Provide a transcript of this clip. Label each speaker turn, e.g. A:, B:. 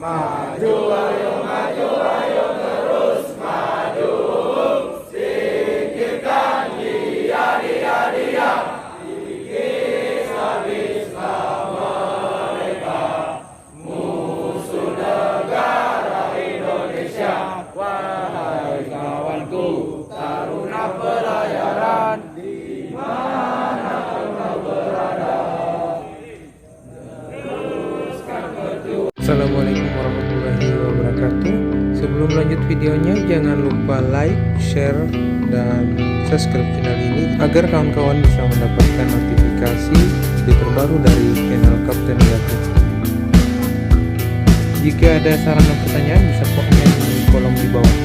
A: Maju ayo maju ayo terus maju. Singkirkan dia. Kikis habislah mereka. Musuh negara Indonesia. Wahai kawanku, taruna pelayaran, di mana kau berada? Teruskan perjuangan.
B: Assalamualaikum warahmatullahi wabarakatuh. Sebelum lanjut videonya, jangan lupa like, share, dan subscribe channel ini agar kawan-kawan bisa mendapatkan notifikasi video terbaru dari channel Kapten Gatot. Jika ada saran dan pertanyaan bisa komen di kolom di bawah.